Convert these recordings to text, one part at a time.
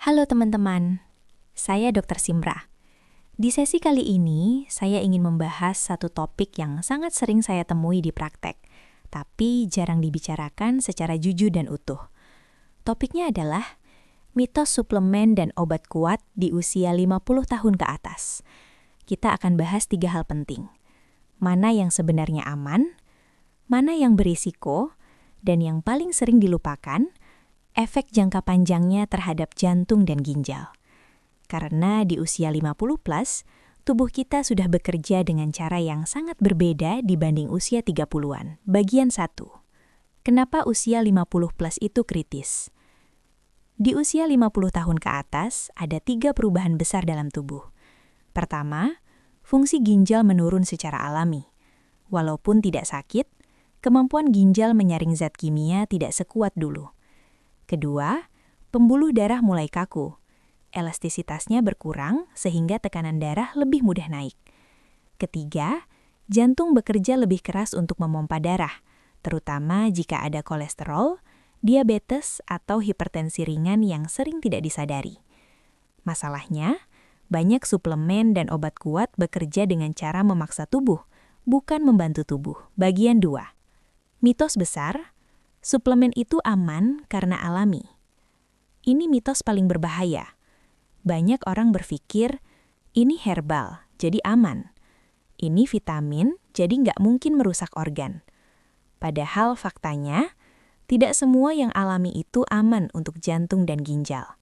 Halo teman-teman, saya Dr. Simra. Di sesi kali ini, saya ingin membahas satu topik yang sangat sering saya temui di praktek, tapi jarang dibicarakan secara jujur dan utuh. Topiknya adalah mitos suplemen dan obat kuat di usia 50 tahun ke atas. Kita akan bahas 3 hal penting. Mana yang sebenarnya aman, mana yang berisiko, dan yang paling sering dilupakan, efek jangka panjangnya terhadap jantung dan ginjal. Karena di usia 50 plus, tubuh kita sudah bekerja dengan cara yang sangat berbeda dibanding usia 30-an. Bagian 1. Kenapa usia 50 plus itu kritis? Di usia 50 tahun ke atas, ada 3 perubahan besar dalam tubuh. Pertama, fungsi ginjal menurun secara alami. Walaupun tidak sakit, kemampuan ginjal menyaring zat kimia tidak sekuat dulu. Kedua, pembuluh darah mulai kaku. Elastisitasnya berkurang sehingga tekanan darah lebih mudah naik. Ketiga, jantung bekerja lebih keras untuk memompa darah, terutama jika ada kolesterol, diabetes, atau hipertensi ringan yang sering tidak disadari. Masalahnya, banyak suplemen dan obat kuat bekerja dengan cara memaksa tubuh, bukan membantu tubuh. Bagian 2. Mitos besar, suplemen itu aman karena alami. Ini mitos paling berbahaya. Banyak orang berpikir, ini herbal, jadi aman. Ini vitamin, jadi nggak mungkin merusak organ. Padahal faktanya, tidak semua yang alami itu aman untuk jantung dan ginjal.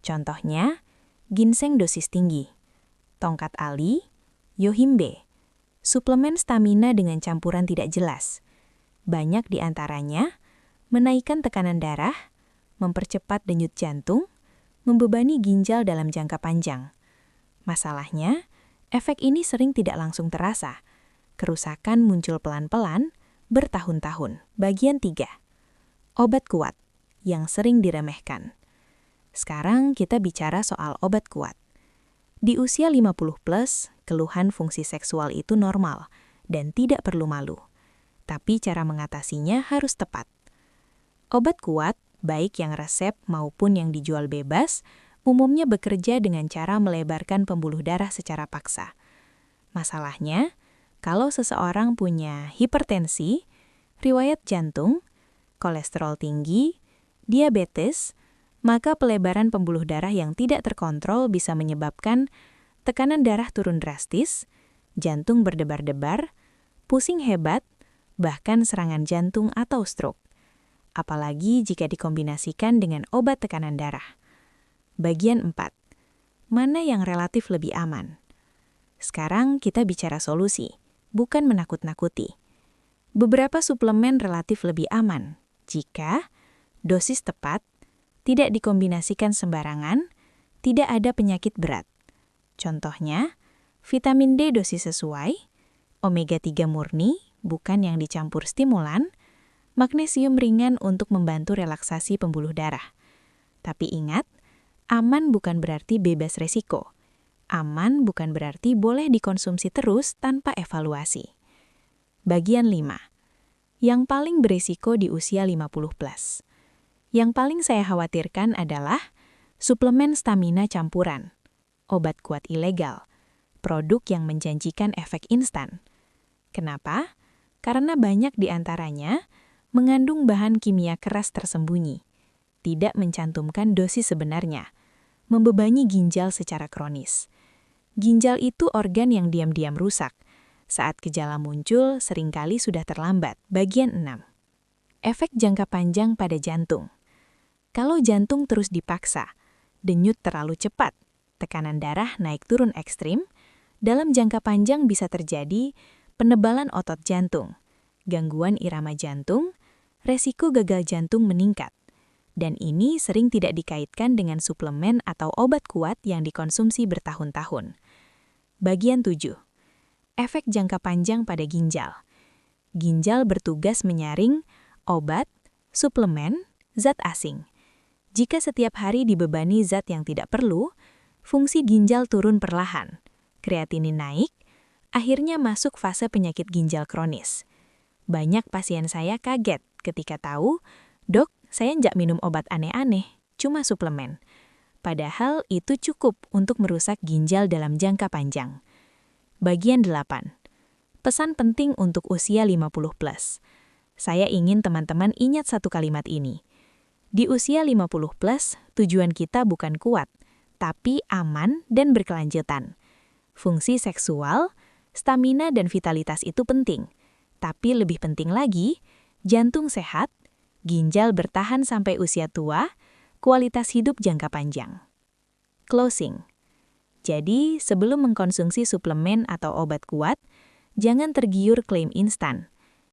Contohnya, ginseng dosis tinggi, tongkat ali, yohimbe, suplemen stamina dengan campuran tidak jelas. Banyak di antaranya menaikkan tekanan darah, mempercepat denyut jantung, membebani ginjal dalam jangka panjang. Masalahnya, efek ini sering tidak langsung terasa. Kerusakan muncul pelan-pelan, bertahun-tahun. Bagian 3. Obat kuat, yang sering diremehkan. Sekarang kita bicara soal obat kuat. Di usia 50 plus, keluhan fungsi seksual itu normal dan tidak perlu malu. Tapi cara mengatasinya harus tepat. Obat kuat, baik yang resep maupun yang dijual bebas, umumnya bekerja dengan cara melebarkan pembuluh darah secara paksa. Masalahnya, kalau seseorang punya hipertensi, riwayat jantung, kolesterol tinggi, diabetes, maka pelebaran pembuluh darah yang tidak terkontrol bisa menyebabkan tekanan darah turun drastis, jantung berdebar-debar, pusing hebat, bahkan serangan jantung atau stroke. Apalagi jika dikombinasikan dengan obat tekanan darah. Bagian 4. Mana yang relatif lebih aman? Sekarang kita bicara solusi, bukan menakut-nakuti. Beberapa suplemen relatif lebih aman jika dosis tepat, tidak dikombinasikan sembarangan, tidak ada penyakit berat. Contohnya, vitamin D dosis sesuai, omega 3 murni, bukan yang dicampur stimulan, magnesium ringan untuk membantu relaksasi pembuluh darah. Tapi ingat, aman bukan berarti bebas resiko. Aman bukan berarti boleh dikonsumsi terus tanpa evaluasi. Bagian 5. Yang paling berisiko di usia 50 plus. Yang paling saya khawatirkan adalah suplemen stamina campuran, obat kuat ilegal, produk yang menjanjikan efek instan. Kenapa? Karena banyak di antaranya mengandung bahan kimia keras tersembunyi, tidak mencantumkan dosis sebenarnya, membebani ginjal secara kronis. Ginjal itu organ yang diam-diam rusak. Saat gejala muncul, seringkali sudah terlambat. Bagian 6. Efek jangka panjang pada jantung. Kalau jantung terus dipaksa, denyut terlalu cepat, tekanan darah naik turun ekstrim, dalam jangka panjang bisa terjadi penebalan otot jantung, gangguan irama jantung, resiko gagal jantung meningkat. Dan ini sering tidak dikaitkan dengan suplemen atau obat kuat yang dikonsumsi bertahun-tahun. Bagian 7. Efek jangka panjang pada ginjal. Ginjal bertugas menyaring obat, suplemen, zat asing. Jika setiap hari dibebani zat yang tidak perlu, fungsi ginjal turun perlahan. Kreatinin naik, akhirnya masuk fase penyakit ginjal kronis. Banyak pasien saya kaget ketika tahu, "Dok, saya nggak minum obat aneh-aneh, cuma suplemen." Padahal itu cukup untuk merusak ginjal dalam jangka panjang. Bagian 8. Pesan penting untuk usia 50+. Saya ingin teman-teman ingat satu kalimat ini. Di usia 50+, tujuan kita bukan kuat, tapi aman dan berkelanjutan. Fungsi seksual, stamina dan vitalitas itu penting. Tapi lebih penting lagi, jantung sehat, ginjal bertahan sampai usia tua, kualitas hidup jangka panjang. Closing. Jadi, sebelum mengkonsumsi suplemen atau obat kuat, jangan tergiur klaim instan.